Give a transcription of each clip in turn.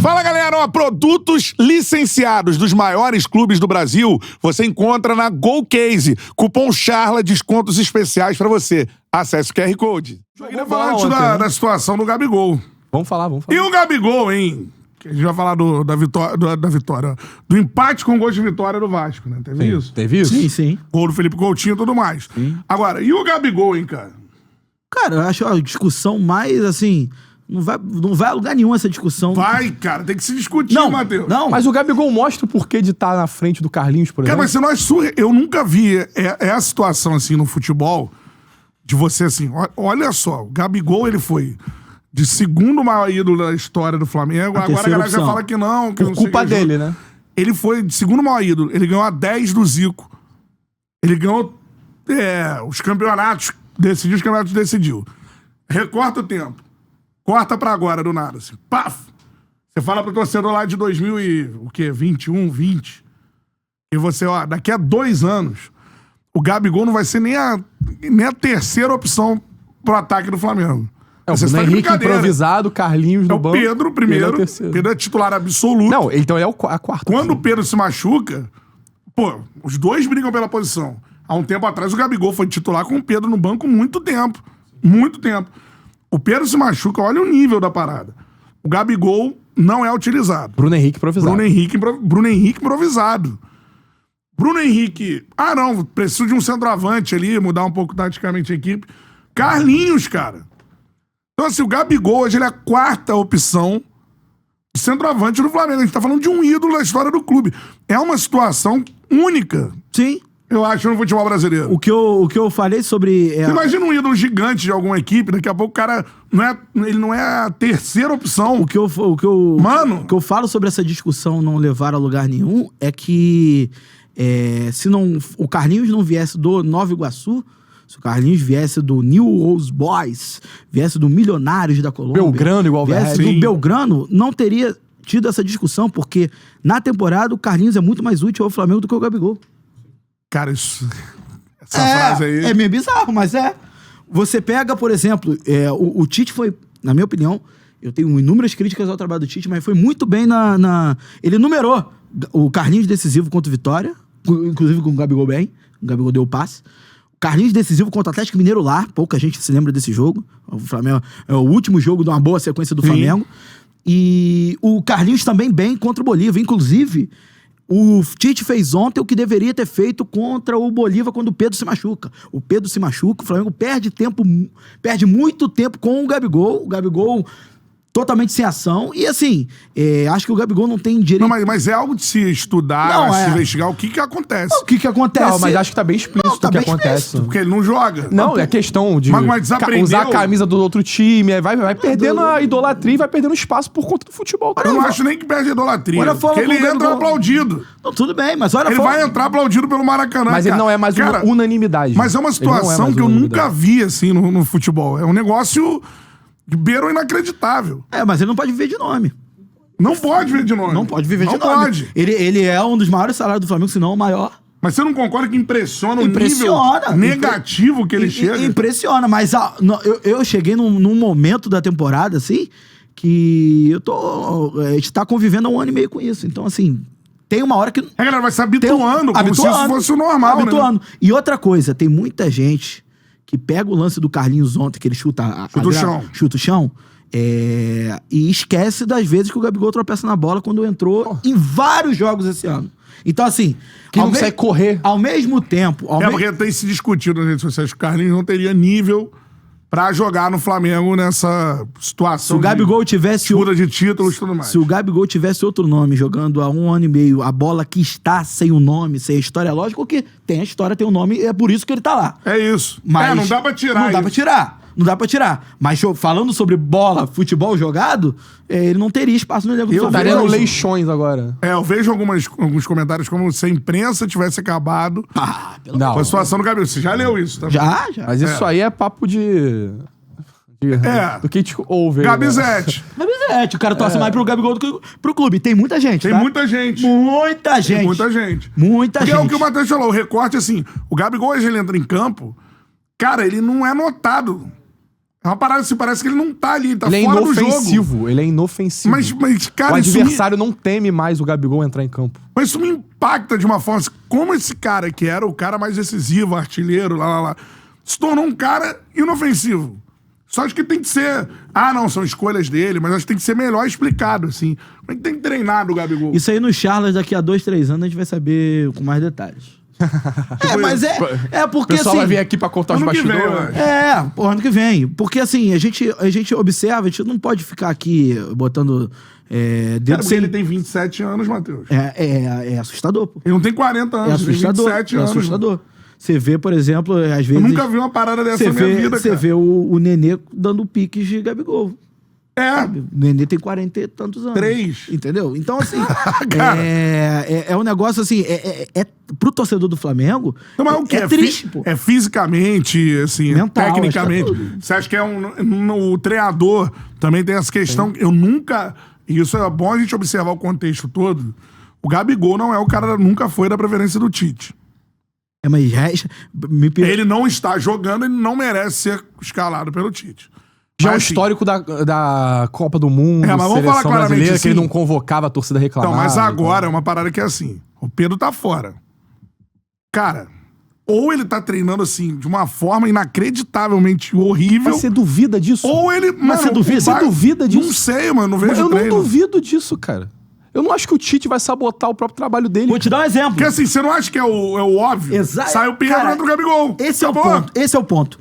Fala, galera! Ó, produtos licenciados dos maiores clubes do Brasil você encontra na GoCase. Cupom CHARLA, descontos especiais pra você. Acesse o QR Code. Eu queria falar antes da situação do Gabigol. Vamos falar. E o Gabigol, hein? A gente vai falar da vitória, do empate com gol de vitória do Vasco, né? Teve isso? Teve isso? Sim. Gol do Felipe Coutinho e tudo mais. Sim. Agora, e o Gabigol, hein, cara? Cara, eu acho a discussão mais, assim... Não vai a lugar nenhum essa discussão. Vai, cara, tem que se discutir, Matheus. Não. Mas o Gabigol mostra o porquê de estar na frente do Carlinhos, por Cara, exemplo. mas se nós eu nunca vi a situação assim no futebol de você assim, olha só, o Gabigol ele foi de segundo maior ídolo da história do Flamengo, agora a galera já fala que não, que Por não sei culpa o que dele, né? Ele foi de segundo maior ídolo, ele ganhou a 10 do Zico. Ele ganhou os campeonatos, decidiu. Recorta o tempo. Corta pra agora, do nada, assim. Paf! Você fala pro torcedor lá de 2021, 20. E você, ó, daqui a 2 anos, o Gabigol não vai ser nem a terceira opção pro ataque do Flamengo. É o Bruno Henrique improvisado, Carlinhos no banco. O Pedro primeiro. Pedro é titular absoluto. Não, então ele é a quarta. Quando o Pedro se machuca, pô, os dois brigam pela posição. Há um tempo atrás, o Gabigol foi titular com o Pedro no banco muito tempo. Muito tempo. O Pedro se machuca, olha o nível da parada. O Gabigol não é utilizado. Bruno Henrique improvisado. Bruno Henrique improvisado. Bruno Henrique, não, preciso de um centroavante ali, mudar um pouco taticamente a equipe. Carlinhos, cara. Então assim, o Gabigol hoje ele é a quarta opção de centroavante do Flamengo. A gente tá falando de um ídolo da história do clube. É uma situação única. Sim. Eu acho, no futebol brasileiro. O que eu falei sobre... Imagina um ídolo gigante de alguma equipe, daqui a pouco o cara ele não é a terceira opção. O que eu falo sobre essa discussão não levar a lugar nenhum é que se não, o Carlinhos não viesse do Nova Iguaçu, se o Carlinhos viesse do New Old Boys, viesse do Milionários da Colômbia... Belgrano, igual viesse do Belgrano, não teria tido essa discussão, porque na temporada o Carlinhos é muito mais útil ao Flamengo do que o Gabigol. Cara, essa frase aí... É meio bizarro, mas é. Você pega, por exemplo, o Tite foi, na minha opinião, eu tenho inúmeras críticas ao trabalho do Tite, mas foi muito bem ele numerou o Carlinhos decisivo contra o Vitória, inclusive com o Gabigol bem, o Gabigol deu o passe. O Carlinhos decisivo contra o Atlético Mineiro lá, pouca gente se lembra desse jogo. O Flamengo é o último jogo de uma boa sequência do Flamengo. E o Carlinhos também bem contra o Bolívar, inclusive... O Tite fez ontem o que deveria ter feito contra o Bolívar quando o Pedro se machuca. O Pedro se machuca, o Flamengo perde muito tempo com o Gabigol totalmente sem ação. E assim, acho que o Gabigol não tem direito... Não, mas é algo de se estudar, se investigar o que acontece. O que acontece? Não, mas acho que tá bem explícito o que acontece. Porque ele não joga. Não, é questão de usar a camisa do outro time, vai perdendo a idolatria e vai perdendo espaço por conta do futebol. Eu não acho nem que perde a idolatria. Porque ele entra aplaudido. Não, tudo bem, mas olha... Ele vai entrar aplaudido pelo Maracanã, mas ele não é mais uma unanimidade. Mas é uma situação que eu nunca vi, assim, no futebol. É um negócio... de beira inacreditável. Mas ele não pode viver de nome. Não pode viver de nome. Não pode viver de nome. Não pode. Ele é um dos maiores salários do Flamengo, se não o maior. Mas você não concorda que impressiona o nível negativo que ele chega? Impressiona, mas eu cheguei num momento da temporada, assim, que a gente tá convivendo há 1 ano e meio com isso. Então, assim, tem uma hora que... A galera vai se habituando, como se isso fosse o normal, né? E outra coisa, tem muita gente... que pega o lance do Carlinhos ontem, que ele chuta o chão, e esquece das vezes que o Gabigol tropeça na bola quando entrou em vários jogos esse ano. Então, assim... Que não consegue correr. Ao mesmo tempo... porque tem se discutido nas redes sociais que o Carlinhos não teria nível pra jogar no Flamengo nessa situação. Se o Gabigol tivesse... disputa de títulos e tudo mais. Se o Gabigol tivesse outro nome, jogando há 1 ano e meio, a bola que está sem o nome, sem a história, lógico que tem a história, tem o nome, é por isso que ele tá lá. É isso. Mas não dá pra tirar Não dá pra tirar. Não dá pra tirar. Mas falando sobre bola, futebol jogado, ele não teria espaço no elenco do Flamengo. Eu estaria no Leixões agora. Eu vejo alguns comentários como se a imprensa tivesse acabado com a situação do Gabigol. Você já leu isso, tá? Já. Mas isso aí é papo do que a gente ouve. Gabizete. O cara torce mais pro Gabigol do que pro clube. Tem muita gente, Tem muita gente. Muita gente. Tem muita gente. Muita Porque gente. é o que o Matheus falou, o recorte, assim, o Gabigol, hoje ele entra em campo, cara, ele não é notado. É uma parada assim, parece que ele não tá ali, ele tá Ele é fora do jogo. inofensivo, ele é inofensivo. Mas, cara, o adversário não teme mais o Gabigol entrar em campo. Mas isso me impacta de uma forma assim, como esse cara, que era o cara mais decisivo, artilheiro, se tornou um cara inofensivo. Só acho que tem que ser... não, são escolhas dele, mas acho que tem que ser melhor explicado, assim. Como é que tem que treinar do Gabigol? Isso aí no Charlas, daqui a 2, 3 anos, a gente vai saber com mais detalhes. Mas é porque o pessoal assim... vai vir aqui pra contar os ano que vem, bastidores. ano que vem. Porque assim, a gente observa, a gente não pode ficar aqui botando dedo Porque sem... ele tem 27 anos, Matheus. É assustador, pô. Ele não tem 40 anos, É assustador. tem 27 anos. É assustador. Você vê, por exemplo, às vezes... Eu nunca vi uma parada dessa na minha vida, Você cara. vê o Nenê dando piques de Gabigol. O Nenê tem 40 e tantos anos. 3. Entendeu? Então, assim, é um negócio assim, pro torcedor do Flamengo, Então, mas o quê? é triste, pô. É fisicamente, assim, Mental, tecnicamente. acho que é tudo. Você acha que o treinador também tem essa questão? Eu nunca... E isso é bom a gente observar o contexto todo. O Gabigol não é o cara, nunca foi da preferência do Tite. Mas Ele não está jogando, ele não merece ser escalado pelo Tite. Já Mas, o histórico da Copa do Mundo, mas vamos seleção falar claramente brasileira, assim. que ele não convocava, a torcida reclamava. Então, mas agora é uma parada que é assim. O Pedro tá fora. Cara, ou ele tá treinando assim, de uma forma inacreditavelmente horrível. Mas você duvida disso? Ou ele... Mas você duvida? Você duvida disso? Não sei, mano. Não vejo Eu treino. não duvido disso, cara. Eu não acho que o Tite vai sabotar o próprio trabalho dele. Vou te dar um exemplo. Porque assim, você não acha que é o óbvio? Exato. Sai o Pedro, Cara, entra o Gabigol. Esse é o Acabou. ponto. Esse é o ponto.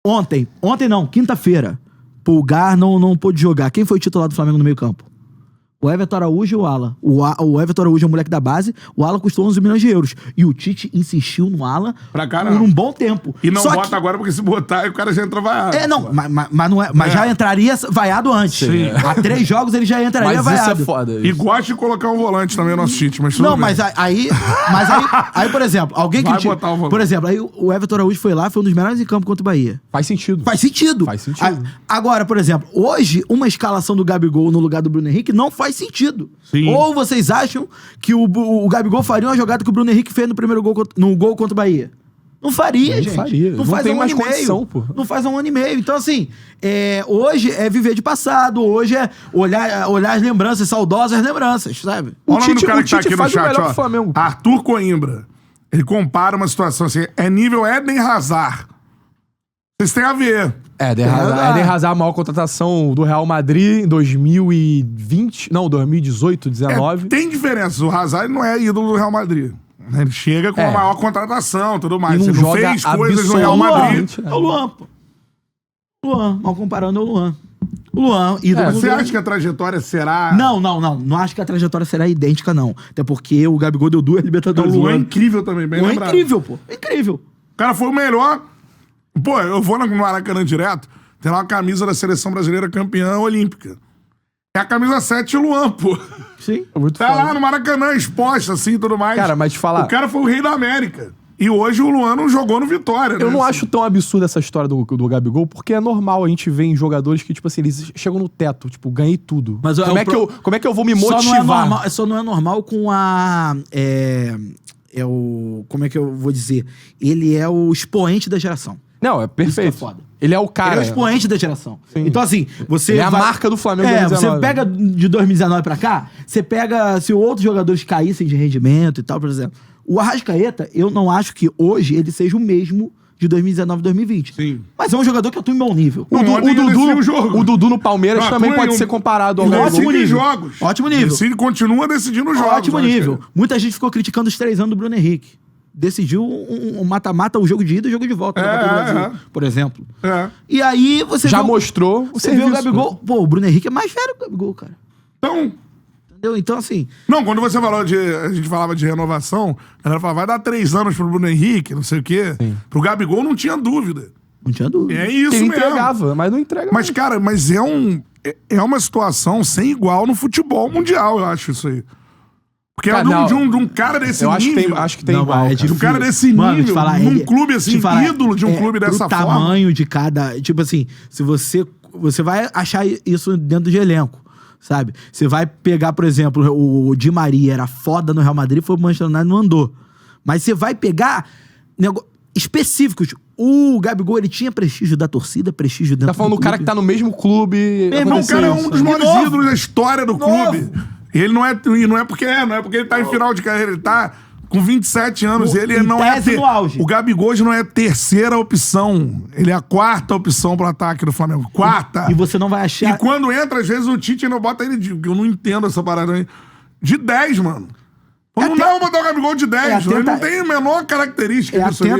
Ontem não, quinta-feira, Pulgar não pôde jogar. Quem foi o titular do Flamengo no meio-campo? O Everton Araújo e o Alan. O Everton Araújo é um moleque da base, o Alan custou 11 milhões de euros. E o Tite insistiu no Alan Pra por caramba. um bom tempo. E não Só bota agora, porque se botar, o cara já entra vaiado. Mas não é. Mas já entraria vaiado antes. Sim. Há 3 jogos ele já entraria Mas vaiado. isso é foda. E gosta de colocar um volante também no nosso Tite, mas tudo Não, bem. mas aí, por exemplo, alguém Vai critica. botar o volante. Por exemplo, aí o Everton Araújo foi lá, foi um dos melhores em campo contra o Bahia. Faz sentido. Faz sentido. Faz sentido. Agora, por exemplo, hoje, uma escalação do Gabigol no lugar do Bruno Henrique não faz sentido. Sim. Ou vocês acham que o Gabigol faria uma jogada que o Bruno Henrique fez no primeiro gol, no gol contra o Bahia? Não faria, Não gente. faria. Não faz tem há um mais ano e condição, meio. pô. Não faz há 1 ano e meio. Então, assim, hoje é viver de passado, hoje é olhar as lembranças, saudosas lembranças, sabe? Olha o nome do Tite- cara o que tá Tite aqui no faz o chat, melhor ó. pro Flamengo. Arthur Coimbra. Ele compara uma situação assim, é nível Eden Hazard. Vocês têm a ver. Eden Hazard, a maior contratação do Real Madrid em 2020... Não, 2018, 19. Tem diferença. O Hazard não é ídolo do Real Madrid. Ele chega com a maior contratação e tudo mais. E não Ele não joga fez coisas no Real absolutamente Madrid. É o Luan, pô. Luan, mal comparando, é o Luan. O Luan, ídolo do Você Luan. acha que a trajetória será... Não acho que a trajetória será idêntica, não. Até porque o Gabigol deu 2 Libertadores. O Luan é incrível também, bem Luan é lembrado. incrível, pô. É incrível. O cara foi o melhor. Pô, eu vou no Maracanã direto, tem lá uma camisa da Seleção Brasileira campeã olímpica. É a camisa 7 Luan, pô. Sim. É muito Tá foda. lá no Maracanã, exposta assim e tudo mais. Cara, mas te falar- O cara foi o rei da América. E hoje o Luan não jogou no Vitória, né? Eu não acho tão absurda essa história do Gabigol, porque é normal a gente ver em jogadores que, tipo assim, eles chegam no teto, tipo, ganhei tudo. Mas como é que eu vou me Só motivar? não é normal com a... como é que eu vou dizer? Ele é o expoente da geração. Não, é perfeito. Isso que é foda. Ele é o cara. Ele é o expoente da geração. Sim. Então, assim, você. Ele é a marca do Flamengo Você 2019. pega de 2019 pra cá, você pega. Se outros jogadores caíssem de rendimento e tal, por exemplo. O Arrascaeta, eu não acho que hoje ele seja o mesmo de 2019 e 2020. Sim. Mas é um jogador que atua em bom nível. O Dudu no Palmeiras Não, também atua pode em ser comparado ao Ele Gabigol. decide nível. jogos. Ótimo nível. Ele continua decidindo jogos. Ótimo acho nível. que- Muita gente ficou criticando os 3 anos do Bruno Henrique. Decidiu um mata-mata, o jogo de ida e o jogo de volta da Copa do Brasil, por exemplo. É. E aí você Já vê o- mostrou o Você vê o serviço. Gabigol. Pô, o Bruno Henrique é mais velho que o Gabigol, cara. Então, Entendeu? Então, assim. não, quando você falou de... A gente falava de renovação, a galera falava, vai dar 3 anos pro Bruno Henrique, não sei o quê. Pro Gabigol não tinha dúvida. Não tinha dúvida. É isso Ele mesmo. entregava, mas não entrega Mas, mais. cara, é uma situação sem igual no futebol mundial, eu acho isso aí. Porque Cara, é não. de um cara desse Eu acho nível. que tem Não, igual. mas é cara. difícil. Um cara desse Mano, nível, te falar, num ele- clube assim, te falar, ídolo de um clube dessa pro forma. tamanho de cada... Tipo assim, se você vai achar isso dentro de elenco, sabe? Você vai pegar, por exemplo, o Di Maria era foda no Real Madrid, foi pro Manchester United e não andou. Mas você vai pegar... específicos. O Gabigol, ele tinha prestígio da torcida, prestígio dentro do clube. Tá falando do cara que tá no mesmo clube. O cara é um dos maiores ídolos da história do clube. E ele não é porque ele tá em final de carreira, ele tá com 27 anos. Ele não é no auge. O Gabigol hoje não é a terceira opção. Ele é a quarta opção pro ataque do Flamengo. Quarta. E você não vai achar... E quando entra, às vezes o Tite não bota ele de... Eu não entendo essa parada aí. De 10, mano. Não dá pra botar o Gabigol de 10, ele não tem a menor característica disso aí.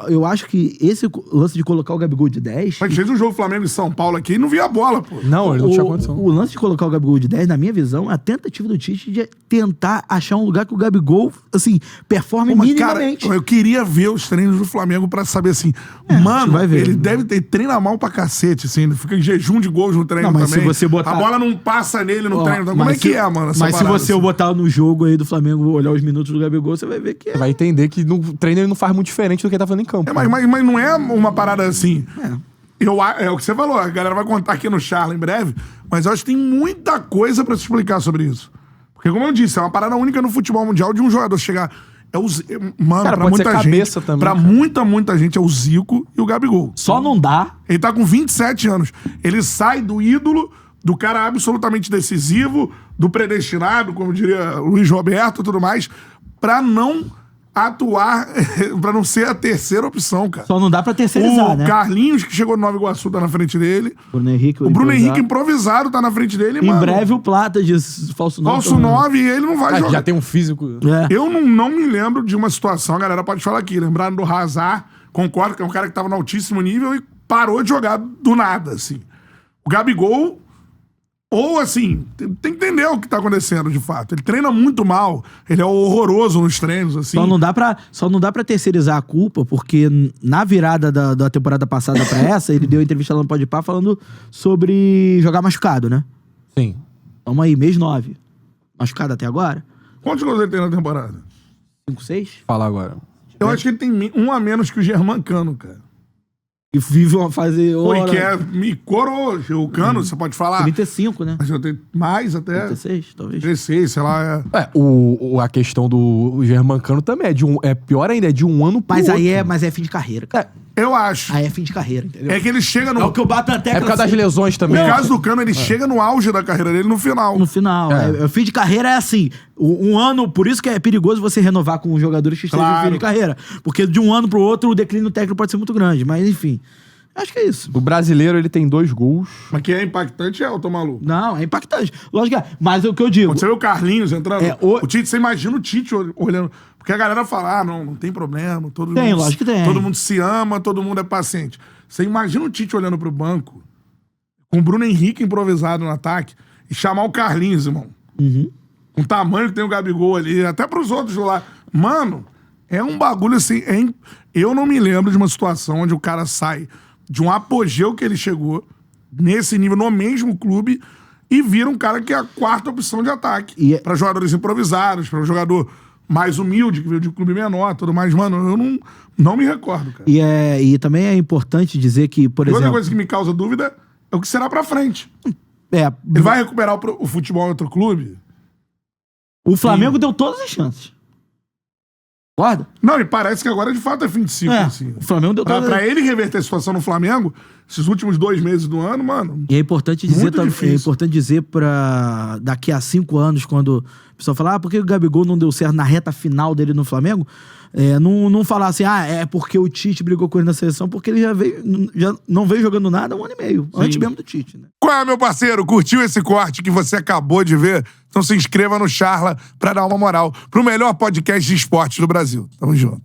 Eu acho que esse lance de colocar o Gabigol de 10... Mas fez um jogo Flamengo e São Paulo aqui e não via a bola, pô. Não, ele não tinha condição. O lance de colocar o Gabigol de 10, na minha visão, é a tentativa do Tite de tentar achar um lugar que o Gabigol, assim, performe minimamente. Cara, eu queria ver os treinos do Flamengo pra saber, assim, mano, ele deve ter treina mal pra cacete, assim, ele fica em jejum de gols no treino também. Se você botar... A bola não passa nele no treino. Como é que é, mano? Mas se você botar no jogo aí do Flamengo, olhar os minutos do Gabigol, você vai ver que Você vai entender que no treino ele não faz muito diferente do que ele tá fazendo em campo. Mas não é uma parada assim... É o que você falou, a galera vai contar aqui no Charla em breve, mas eu acho que tem muita coisa pra se explicar sobre isso. Porque, como eu disse, é uma parada única no futebol mundial de um jogador chegar... Mano, cara, pra muita gente... Também, pra muita gente é o Zico e o Gabigol. Só não dá. Ele tá com 27 anos. Ele sai do ídolo, do cara absolutamente decisivo, do predestinado, como diria Luiz Roberto e tudo mais, pra não atuar, pra não ser a terceira opção, cara. Só não dá pra terceirizar, né? O Carlinhos, que chegou do Nova Iguaçu, tá na frente dele. O Bruno Henrique improvisado tá na frente dele, Em breve o Plata de falso 9. Falso 9 e ele não vai jogar. Já tem um físico... Eu não me lembro de uma situação, a galera pode falar aqui, lembraram do Hazard, concordo que é um cara que tava no altíssimo nível e parou de jogar do nada, assim. O Gabigol... Ou, assim, tem que entender o que tá acontecendo, de fato. Ele treina muito mal, ele é horroroso nos treinos, assim. Só não dá pra terceirizar a culpa, porque na virada da temporada passada pra essa, ele deu entrevista lá no Podpah falando sobre jogar machucado, né? Sim. Vamos aí, mês 9. Machucado até agora? Quantos gols ele tem na temporada? 5, 6? Fala agora. Eu acho que ele tem um a menos que o Germancano, cara. E vive uma fase... Oi, que é coroa, o Cano, você pode falar. 35, né? Mas eu tenho mais até. 36, talvez. 36, sei lá. A questão do Germancano também é pior ainda, é de um ano pro outro. Mas é fim de carreira, cara. Eu acho. Aí é fim de carreira, entendeu? É que ele chega no... É o que eu bato na tecla. É por causa das lesões também. No caso do Cano, ele chega no auge da carreira dele no final. No final. Fim de carreira é assim. Um ano... Por isso que é perigoso você renovar com jogadores que estejam em fim de carreira. Porque de um ano pro outro, o declínio técnico pode ser muito grande. Mas, enfim... Acho que é isso. O brasileiro, ele tem 2 gols. Mas que é impactante eu tô maluco. Não, é impactante. Lógico que é. Mas o que eu digo... Quando você vê o Carlinhos entrando... O Tite, você imagina o Tite olhando... Porque a galera fala, não tem problema. Lógico que tem. Todo mundo se ama, todo mundo é paciente. Você imagina o Tite olhando pro banco, com o Bruno Henrique improvisado no ataque, e chamar o Carlinhos, irmão. Com o tamanho que tem o Gabigol ali, até pros outros lá. Mano, é um bagulho assim... Eu não me lembro de uma situação onde o cara sai... de um apogeu que ele chegou, nesse nível, no mesmo clube, e vira um cara que é a quarta opção de ataque. Pra jogadores improvisados, pra um jogador mais humilde, que veio de um clube menor, tudo mais. Mano, eu não me recordo, cara. E também é importante dizer que, por exemplo... Outra coisa que me causa dúvida é o que será pra frente. Ele vai recuperar o futebol em outro clube? O Flamengo deu todas as chances. Concorda? Não, e parece que agora de fato é fim de ciclo. Assim. O Flamengo deu pra ele reverter a situação no Flamengo, esses últimos 2 meses do ano, mano. E é importante dizer pra daqui a 5 anos, quando o pessoal falar, por que o Gabigol não deu certo na reta final dele no Flamengo? Não falar assim, é porque o Tite brigou com ele na seleção, porque ele já não veio jogando nada há 1 ano e meio. Sim. Antes mesmo do Tite, né? Qual é, meu parceiro? Curtiu esse corte que você acabou de ver? Então se inscreva no Charla pra dar uma moral pro melhor podcast de esportes do Brasil. Tamo junto.